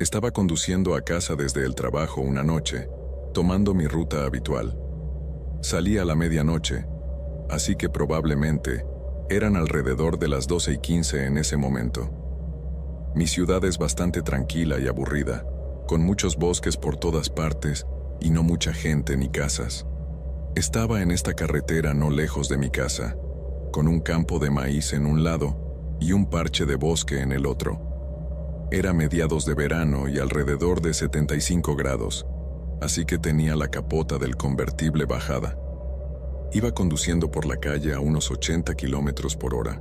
Estaba conduciendo a casa desde el trabajo una noche, tomando mi ruta habitual. Salí a la medianoche, así que probablemente eran alrededor de las 12:15 en ese momento. Mi ciudad es bastante tranquila y aburrida, con muchos bosques por todas partes y no mucha gente ni casas. Estaba en esta carretera no lejos de mi casa, con un campo de maíz en un lado y un parche de bosque en el otro. Era mediados de verano y alrededor de 75 grados, así que tenía la capota del convertible bajada. Iba conduciendo por la calle a unos 80 kilómetros por hora,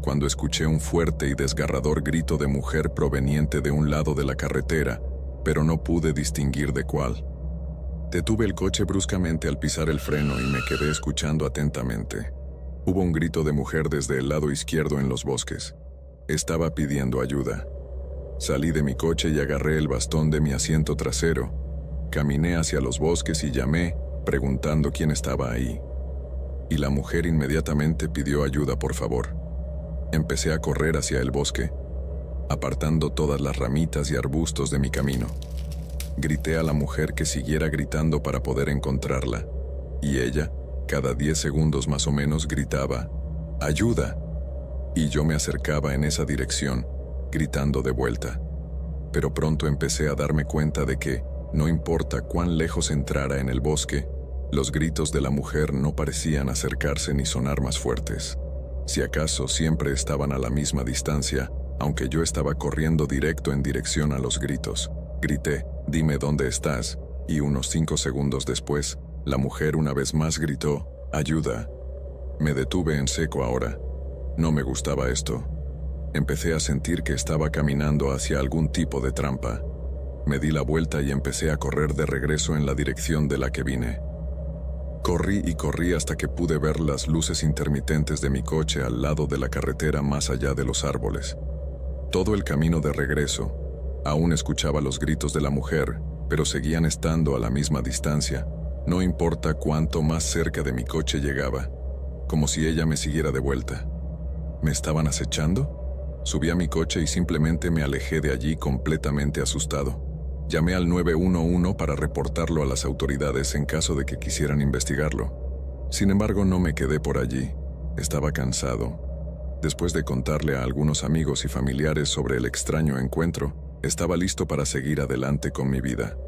cuando escuché un fuerte y desgarrador grito de mujer proveniente de un lado de la carretera, pero no pude distinguir de cuál. Detuve el coche bruscamente al pisar el freno y me quedé escuchando atentamente. Hubo un grito de mujer desde el lado izquierdo en los bosques. Estaba pidiendo ayuda. Salí de mi coche y agarré el bastón de mi asiento trasero. Caminé hacia los bosques y llamé, preguntando quién estaba ahí. Y la mujer inmediatamente pidió ayuda, por favor. Empecé a correr hacia el bosque, apartando todas las ramitas y arbustos de mi camino. Grité a la mujer que siguiera gritando para poder encontrarla, y ella, cada 10 segundos más o menos, gritaba, ¡ayuda! Y yo me acercaba en esa dirección, gritando de vuelta. Pero pronto empecé a darme cuenta de que, no importa cuán lejos entrara en el bosque, los gritos de la mujer no parecían acercarse ni sonar más fuertes. Si acaso siempre estaban a la misma distancia, aunque yo estaba corriendo directo en dirección a los gritos. Grité, dime dónde estás, y unos 5 segundos después, la mujer una vez más gritó, ayuda. Me detuve en seco ahora. No me gustaba esto. Empecé a sentir que estaba caminando hacia algún tipo de trampa. Me di la vuelta y empecé a correr de regreso en la dirección de la que vine. Corrí y corrí hasta que pude ver las luces intermitentes de mi coche al lado de la carretera más allá de los árboles. Todo el camino de regreso, aún escuchaba los gritos de la mujer, pero seguían estando a la misma distancia, no importa cuánto más cerca de mi coche llegaba, como si ella me siguiera de vuelta. ¿Me estaban acechando? Subí a mi coche y simplemente me alejé de allí completamente asustado. Llamé al 911 para reportarlo a las autoridades en caso de que quisieran investigarlo. Sin embargo, no me quedé por allí. Estaba cansado. Después de contarle a algunos amigos y familiares sobre el extraño encuentro, estaba listo para seguir adelante con mi vida.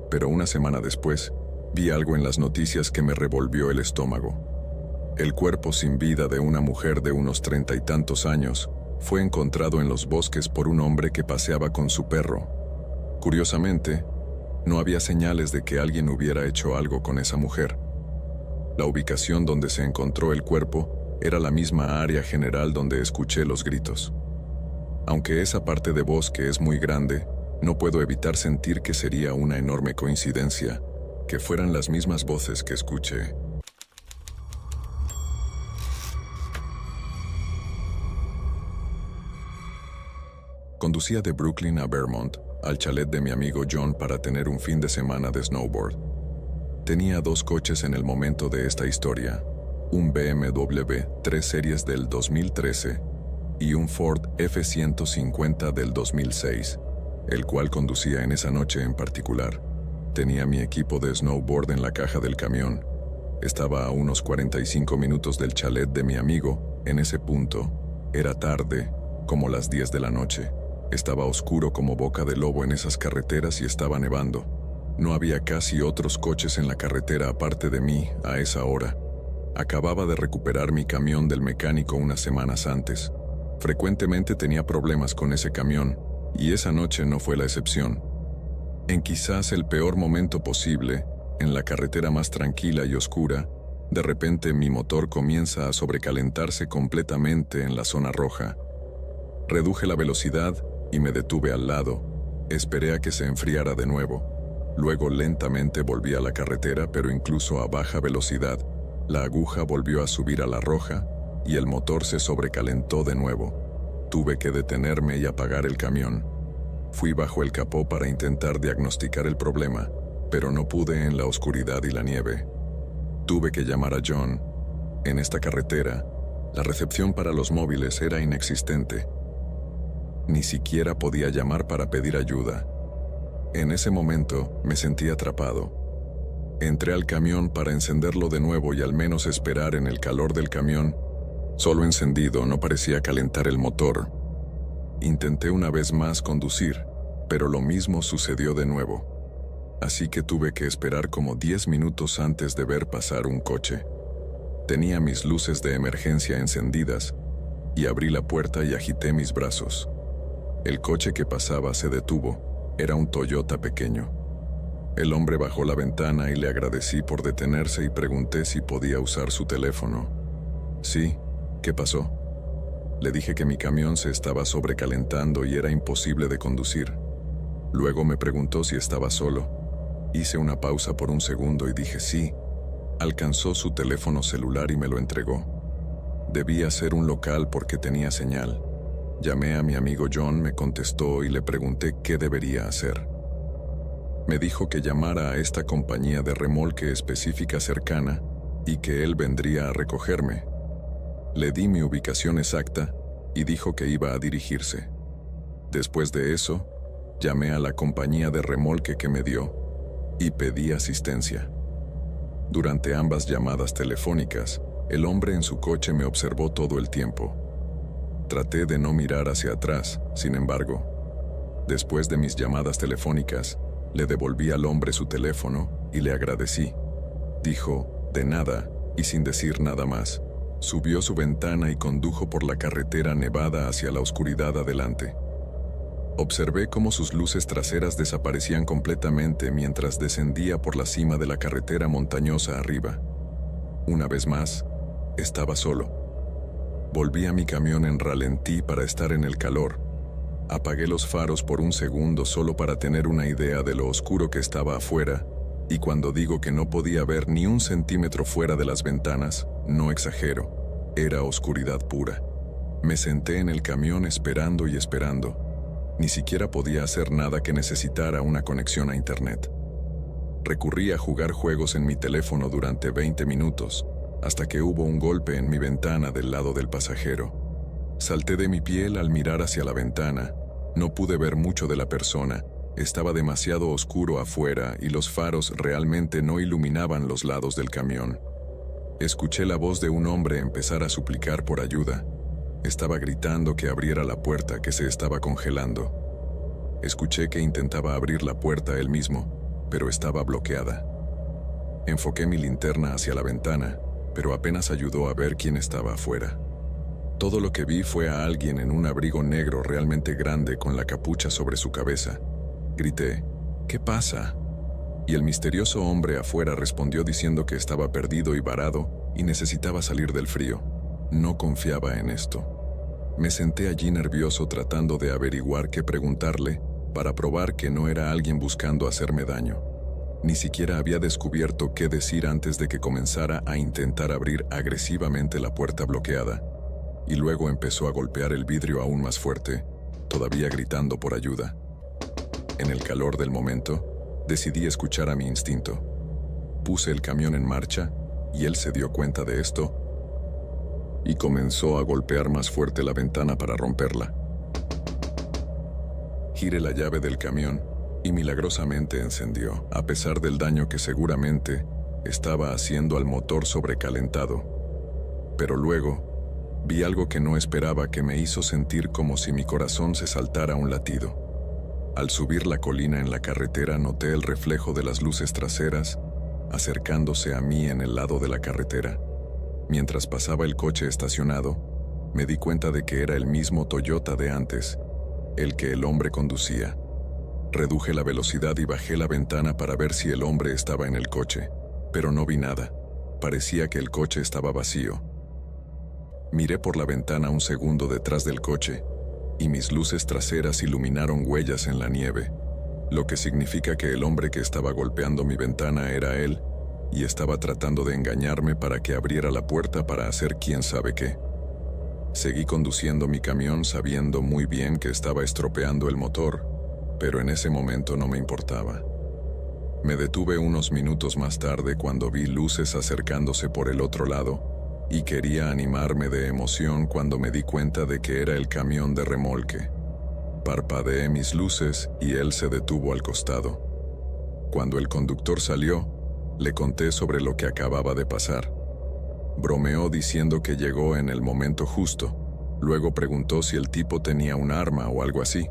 Pero una semana después, vi algo en las noticias que me revolvió el estómago. El cuerpo sin vida de una mujer de unos 30 y tantos años fue encontrado en los bosques por un hombre que paseaba con su perro. Curiosamente, no había señales de que alguien hubiera hecho algo con esa mujer. La ubicación donde se encontró el cuerpo era la misma área general donde escuché los gritos. Aunque esa parte de bosque es muy grande, no puedo evitar sentir que sería una enorme coincidencia que fueran las mismas voces que escuché. Conducía de Brooklyn a Vermont, al chalet de mi amigo John para tener un fin de semana de snowboard. Tenía 2 coches en el momento de esta historia, un BMW 3 Series del 2013 y un Ford F-150 del 2006, el cual conducía en esa noche en particular. Tenía mi equipo de snowboard en la caja del camión. Estaba a unos 45 minutos del chalet de mi amigo. En ese punto, era tarde, como las 10 de la noche. Estaba oscuro como boca de lobo en esas carreteras y estaba nevando. No había casi otros coches en la carretera aparte de mí a esa hora. Acababa de recuperar mi camión del mecánico unas semanas antes. Frecuentemente tenía problemas con ese camión, y esa noche no fue la excepción. En quizás el peor momento posible, en la carretera más tranquila y oscura, de repente mi motor comienza a sobrecalentarse completamente en la zona roja. Reduje la velocidad y me detuve al lado. Esperé a que se enfriara de nuevo. Luego lentamente volví a la carretera, pero incluso a baja velocidad, la aguja volvió a subir a la roja y el motor se sobrecalentó de nuevo. Tuve que detenerme y apagar el camión. Fui bajo el capó para intentar diagnosticar el problema, pero no pude en la oscuridad y la nieve. Tuve que llamar a John. En esta carretera, la recepción para los móviles era inexistente. Ni siquiera podía llamar para pedir ayuda. En ese momento me sentí atrapado. Entré al camión para encenderlo de nuevo y al menos esperar en el calor del camión. Solo encendido no parecía calentar el motor. Intenté una vez más conducir, pero lo mismo sucedió de nuevo. Así que tuve que esperar como 10 minutos antes de ver pasar un coche. Tenía mis luces de emergencia encendidas y abrí la puerta y agité mis brazos. El coche que pasaba se detuvo. Era un Toyota pequeño. El hombre bajó la ventana y le agradecí por detenerse y pregunté si podía usar su teléfono. Sí, ¿qué pasó? Le dije que mi camión se estaba sobrecalentando y era imposible de conducir. Luego me preguntó si estaba solo. Hice una pausa por un segundo y dije sí. Alcanzó su teléfono celular y me lo entregó. Debía ser un local porque tenía señal. Llamé a mi amigo John, me contestó y le pregunté qué debería hacer. Me dijo que llamara a esta compañía de remolque específica cercana y que él vendría a recogerme. Le di mi ubicación exacta y dijo que iba a dirigirse. Después de eso, llamé a la compañía de remolque que me dio y pedí asistencia. Durante ambas llamadas telefónicas, el hombre en su coche me observó todo el tiempo. Traté de no mirar hacia atrás, sin embargo. Después de mis llamadas telefónicas, le devolví al hombre su teléfono y le agradecí. Dijo, de nada, y sin decir nada más. Subió su ventana y condujo por la carretera nevada hacia la oscuridad adelante. Observé cómo sus luces traseras desaparecían completamente mientras descendía por la cima de la carretera montañosa arriba. Una vez más, estaba solo. Volví a mi camión en ralentí para estar en el calor. Apagué los faros por un segundo solo para tener una idea de lo oscuro que estaba afuera, y cuando digo que no podía ver ni un centímetro fuera de las ventanas, no exagero, era oscuridad pura. Me senté en el camión esperando y esperando. Ni siquiera podía hacer nada que necesitara una conexión a internet. Recurrí a jugar juegos en mi teléfono durante 20 minutos, hasta que hubo un golpe en mi ventana del lado del pasajero. Salté de mi piel al mirar hacia la ventana. No pude ver mucho de la persona. Estaba demasiado oscuro afuera y los faros realmente no iluminaban los lados del camión. Escuché la voz de un hombre empezar a suplicar por ayuda. Estaba gritando que abriera la puerta que se estaba congelando. Escuché que intentaba abrir la puerta él mismo, pero estaba bloqueada. Enfoqué mi linterna hacia la ventana, pero apenas ayudó a ver quién estaba afuera. Todo lo que vi fue a alguien en un abrigo negro realmente grande con la capucha sobre su cabeza. Grité, ¿qué pasa? Y el misterioso hombre afuera respondió diciendo que estaba perdido y varado y necesitaba salir del frío. No confiaba en esto. Me senté allí nervioso tratando de averiguar qué preguntarle para probar que no era alguien buscando hacerme daño. Ni siquiera había descubierto qué decir antes de que comenzara a intentar abrir agresivamente la puerta bloqueada. Y luego empezó a golpear el vidrio aún más fuerte, todavía gritando por ayuda. En el calor del momento, decidí escuchar a mi instinto. Puse el camión en marcha y él se dio cuenta de esto y comenzó a golpear más fuerte la ventana para romperla. Giré la llave del camión y milagrosamente encendió, a pesar del daño que seguramente estaba haciendo al motor sobrecalentado. Pero luego, vi algo que no esperaba que me hizo sentir como si mi corazón se saltara un latido. Al subir la colina en la carretera noté el reflejo de las luces traseras acercándose a mí en el lado de la carretera. Mientras pasaba el coche estacionado, me di cuenta de que era el mismo Toyota de antes, el que el hombre conducía. Reduje la velocidad y bajé la ventana para ver si el hombre estaba en el coche, pero no vi nada. Parecía que el coche estaba vacío. Miré por la ventana un segundo detrás del coche, y mis luces traseras iluminaron huellas en la nieve, lo que significa que el hombre que estaba golpeando mi ventana era él, y estaba tratando de engañarme para que abriera la puerta para hacer quién sabe qué. Seguí conduciendo mi camión sabiendo muy bien que estaba estropeando el motor, pero en ese momento no me importaba. Me detuve unos minutos más tarde cuando vi luces acercándose por el otro lado y quería animarme de emoción cuando me di cuenta de que era el camión de remolque. Parpadeé mis luces y él se detuvo al costado. Cuando el conductor salió, le conté sobre lo que acababa de pasar. Bromeó diciendo que llegó en el momento justo. Luego preguntó si el tipo tenía un arma o algo así.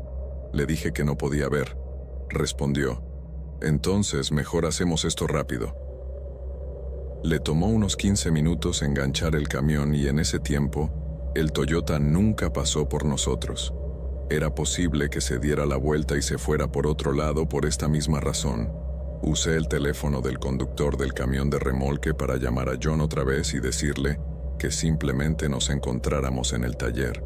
Le dije que no podía ver. Respondió: entonces mejor hacemos esto rápido. Le tomó unos 15 minutos enganchar el camión y en ese tiempo, el Toyota nunca pasó por nosotros. Era posible que se diera la vuelta y se fuera por otro lado por esta misma razón. Usé el teléfono del conductor del camión de remolque para llamar a John otra vez y decirle que simplemente nos encontráramos en el taller.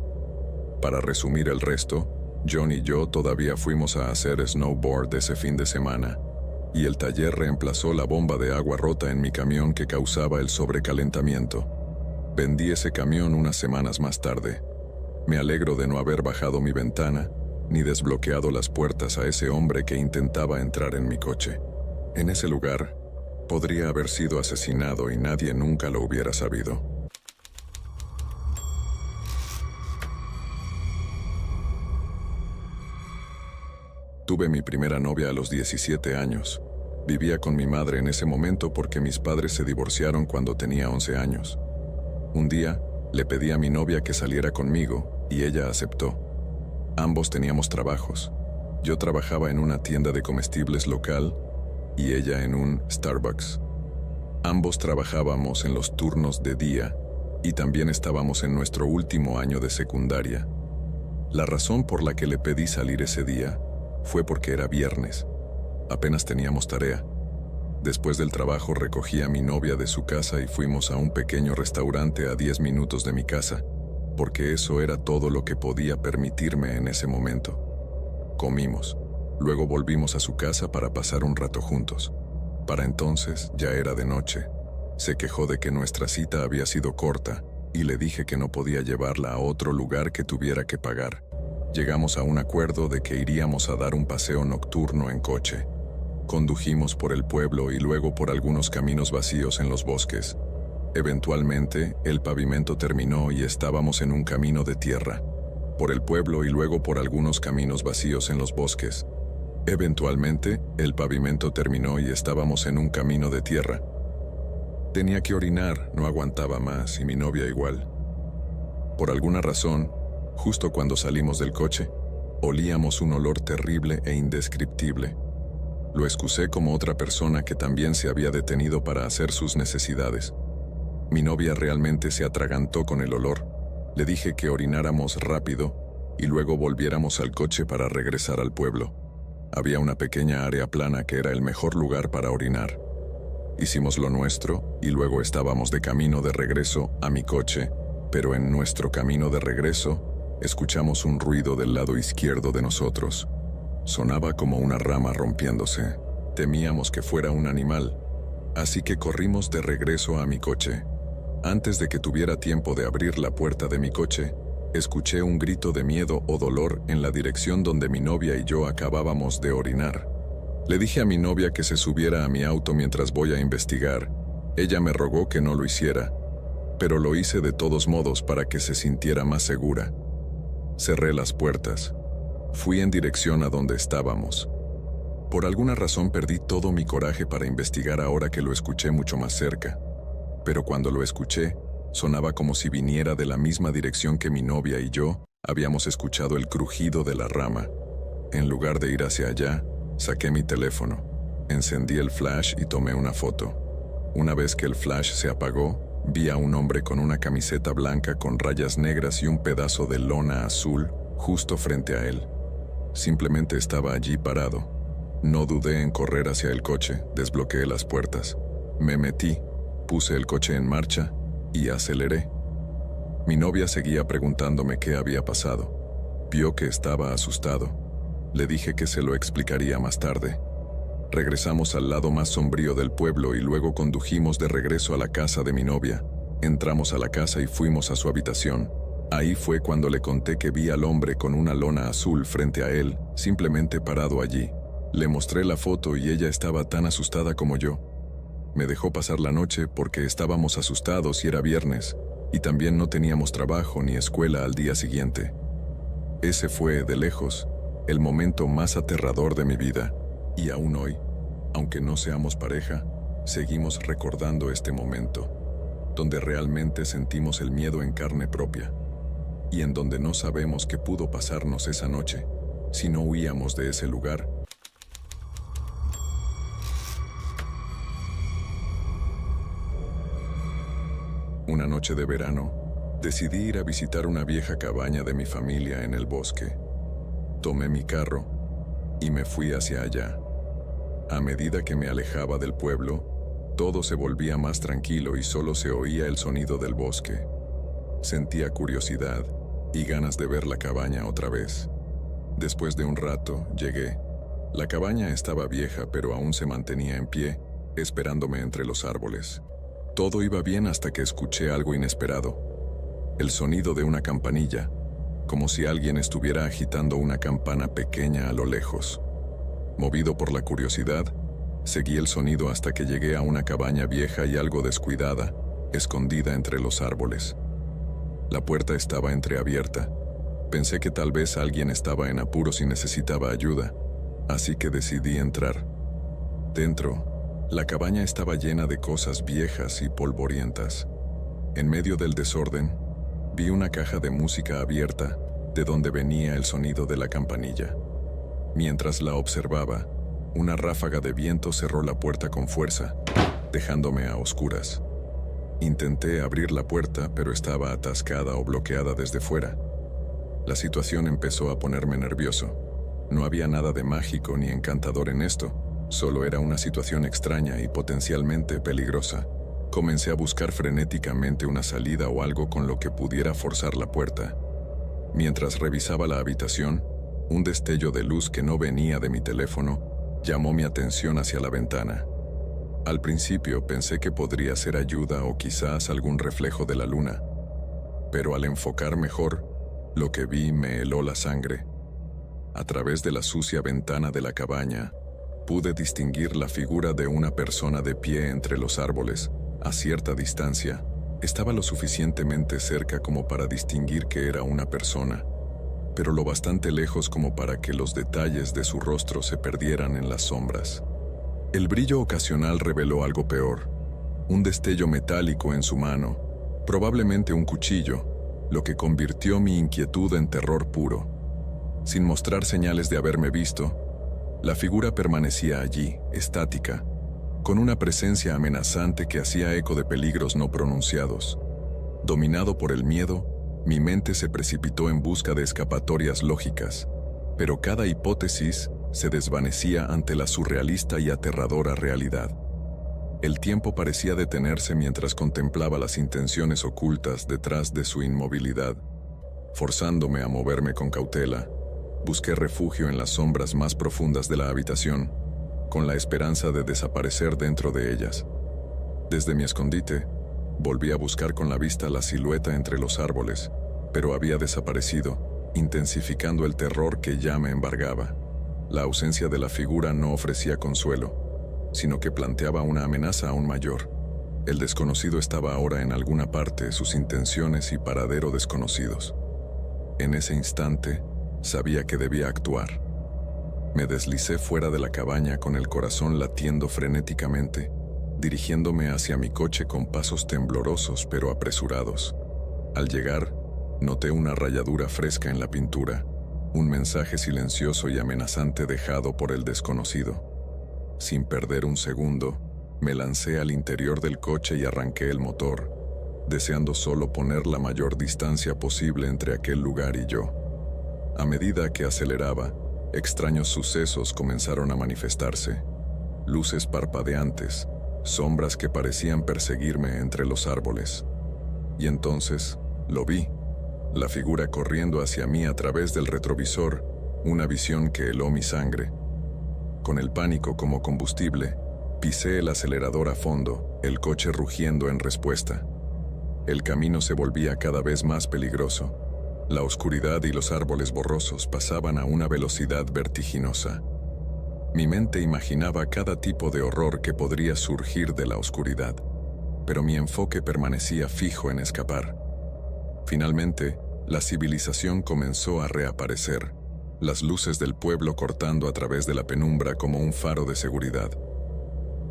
Para resumir el resto, John y yo todavía fuimos a hacer snowboard ese fin de semana, y el taller reemplazó la bomba de agua rota en mi camión que causaba el sobrecalentamiento. Vendí ese camión unas semanas más tarde. Me alegro de no haber bajado mi ventana, ni desbloqueado las puertas a ese hombre que intentaba entrar en mi coche. En ese lugar, podría haber sido asesinado y nadie nunca lo hubiera sabido. Tuve mi primera novia a los 17 años. Vivía con mi madre en ese momento porque mis padres se divorciaron cuando tenía 11 años. Un día, le pedí a mi novia que saliera conmigo y ella aceptó. Ambos teníamos trabajos. Yo trabajaba en una tienda de comestibles local y ella en un Starbucks. Ambos trabajábamos en los turnos de día y también estábamos en nuestro último año de secundaria. La razón por la que le pedí salir ese día fue porque era viernes. Apenas teníamos tarea. Después del trabajo recogí a mi novia de su casa y fuimos a un pequeño restaurante a 10 minutos de mi casa, porque eso era todo lo que podía permitirme en ese momento. Comimos. Luego volvimos a su casa para pasar un rato juntos. Para entonces ya era de noche. Se quejó de que nuestra cita había sido corta y le dije que no podía llevarla a otro lugar que tuviera que pagar. Llegamos a un acuerdo de que iríamos a dar un paseo nocturno en coche. Condujimos por el pueblo y luego por algunos caminos vacíos en los bosques. Eventualmente, el pavimento terminó y estábamos en un camino de tierra. Por el pueblo y luego por algunos caminos vacíos en los bosques. Eventualmente, el pavimento terminó y estábamos en un camino de tierra. Tenía que orinar, no aguantaba más, y mi novia igual. Por alguna razón, justo cuando salimos del coche, olíamos un olor terrible e indescriptible. Lo excusé como otra persona que también se había detenido para hacer sus necesidades. Mi novia realmente se atragantó con el olor. Le dije que orináramos rápido y luego volviéramos al coche para regresar al pueblo. Había una pequeña área plana que era el mejor lugar para orinar. Hicimos lo nuestro y luego estábamos de camino de regreso a mi coche, pero en nuestro camino de regreso escuchamos un ruido del lado izquierdo de nosotros. Sonaba como una rama rompiéndose. Temíamos que fuera un animal, así que corrimos de regreso a mi coche. Antes de que tuviera tiempo de abrir la puerta de mi coche, escuché un grito de miedo o dolor en la dirección donde mi novia y yo acabábamos de orinar. Le dije a mi novia que se subiera a mi auto mientras voy a investigar. Ella me rogó que no lo hiciera, pero lo hice de todos modos para que se sintiera más segura. Cerré las puertas. Fui en dirección a donde estábamos. Por alguna razón perdí todo mi coraje para investigar ahora que lo escuché mucho más cerca. Pero cuando lo escuché, sonaba como si viniera de la misma dirección que mi novia y yo habíamos escuchado el crujido de la rama. En lugar de ir hacia allá, saqué mi teléfono, encendí el flash y tomé una foto. Una vez que el flash se apagó, vi a un hombre con una camiseta blanca con rayas negras y un pedazo de lona azul justo frente a él. Simplemente estaba allí parado. No dudé en correr hacia el coche, desbloqueé las puertas. Me metí, puse el coche en marcha y aceleré. Mi novia seguía preguntándome qué había pasado. Vio que estaba asustado. Le dije que se lo explicaría más tarde. Regresamos al lado más sombrío del pueblo y luego condujimos de regreso a la casa de mi novia. Entramos a la casa y fuimos a su habitación. Ahí fue cuando le conté que vi al hombre con una lona azul frente a él, simplemente parado allí. Le mostré la foto y ella estaba tan asustada como yo. Me dejó pasar la noche porque estábamos asustados y era viernes, y también no teníamos trabajo ni escuela al día siguiente. Ese fue, de lejos, el momento más aterrador de mi vida, y aún hoy, aunque no seamos pareja, seguimos recordando este momento, donde realmente sentimos el miedo en carne propia, y en donde no sabemos qué pudo pasarnos esa noche, si no huíamos de ese lugar. Una noche de verano, decidí ir a visitar una vieja cabaña de mi familia en el bosque. Tomé mi carro y me fui hacia allá. A medida que me alejaba del pueblo, todo se volvía más tranquilo y solo se oía el sonido del bosque. Sentía curiosidad y ganas de ver la cabaña otra vez. Después de un rato, llegué. La cabaña estaba vieja, pero aún se mantenía en pie, esperándome entre los árboles. Todo iba bien hasta que escuché algo inesperado. El sonido de una campanilla, como si alguien estuviera agitando una campana pequeña a lo lejos. Movido por la curiosidad, seguí el sonido hasta que llegué a una cabaña vieja y algo descuidada, escondida entre los árboles. La puerta estaba entreabierta. Pensé que tal vez alguien estaba en apuros y necesitaba ayuda, así que decidí entrar. Dentro, la cabaña estaba llena de cosas viejas y polvorientas. En medio del desorden, vi una caja de música abierta, de donde venía el sonido de la campanilla. Mientras la observaba, una ráfaga de viento cerró la puerta con fuerza, dejándome a oscuras. Intenté abrir la puerta, pero estaba atascada o bloqueada desde fuera. La situación empezó a ponerme nervioso. No había nada de mágico ni encantador en esto. Solo era una situación extraña y potencialmente peligrosa. Comencé a buscar frenéticamente una salida o algo con lo que pudiera forzar la puerta. Mientras revisaba la habitación, un destello de luz que no venía de mi teléfono llamó mi atención hacia la ventana. Al principio pensé que podría ser ayuda o quizás algún reflejo de la luna, pero al enfocar mejor, lo que vi me heló la sangre. A través de la sucia ventana de la cabaña, pude distinguir la figura de una persona de pie entre los árboles, a cierta distancia. Estaba lo suficientemente cerca como para distinguir que era una persona, pero lo bastante lejos como para que los detalles de su rostro se perdieran en las sombras. El brillo ocasional reveló algo peor, un destello metálico en su mano, probablemente un cuchillo, lo que convirtió mi inquietud en terror puro. Sin mostrar señales de haberme visto, la figura permanecía allí, estática, con una presencia amenazante que hacía eco de peligros no pronunciados. Dominado por el miedo, mi mente se precipitó en busca de escapatorias lógicas, pero cada hipótesis se desvanecía ante la surrealista y aterradora realidad. El tiempo parecía detenerse mientras contemplaba las intenciones ocultas detrás de su inmovilidad. Forzándome a moverme con cautela, busqué refugio en las sombras más profundas de la habitación, con la esperanza de desaparecer dentro de ellas. Desde mi escondite, volví a buscar con la vista la silueta entre los árboles, pero había desaparecido, intensificando el terror que ya me embargaba. La ausencia de la figura no ofrecía consuelo, sino que planteaba una amenaza aún mayor. El desconocido estaba ahora en alguna parte, sus intenciones y paradero desconocidos. En ese instante, sabía que debía actuar. Me deslicé fuera de la cabaña con el corazón latiendo frenéticamente, dirigiéndome hacia mi coche con pasos temblorosos pero apresurados. Al llegar, noté una rayadura fresca en la pintura, un mensaje silencioso y amenazante dejado por el desconocido. Sin perder un segundo, me lancé al interior del coche y arranqué el motor, deseando solo poner la mayor distancia posible entre aquel lugar y yo. A medida que aceleraba, extraños sucesos comenzaron a manifestarse. Luces parpadeantes, sombras que parecían perseguirme entre los árboles. Y entonces, lo vi, la figura corriendo hacia mí a través del retrovisor, una visión que heló mi sangre. Con el pánico como combustible, pisé el acelerador a fondo, el coche rugiendo en respuesta. El camino se volvía cada vez más peligroso. La oscuridad y los árboles borrosos pasaban a una velocidad vertiginosa. Mi mente imaginaba cada tipo de horror que podría surgir de la oscuridad, pero mi enfoque permanecía fijo en escapar. Finalmente, la civilización comenzó a reaparecer. las luces del pueblo cortando a través de la penumbra como un faro de seguridad.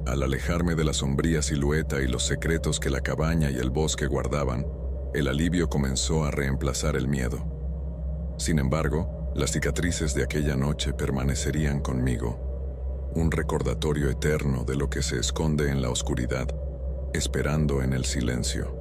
Al alejarme de la sombría silueta y los secretos que la cabaña y el bosque guardaban, el alivio comenzó a reemplazar el miedo. Sin embargo, las cicatrices de aquella noche permanecerían conmigo, un recordatorio eterno de lo que se esconde en la oscuridad, esperando en el silencio.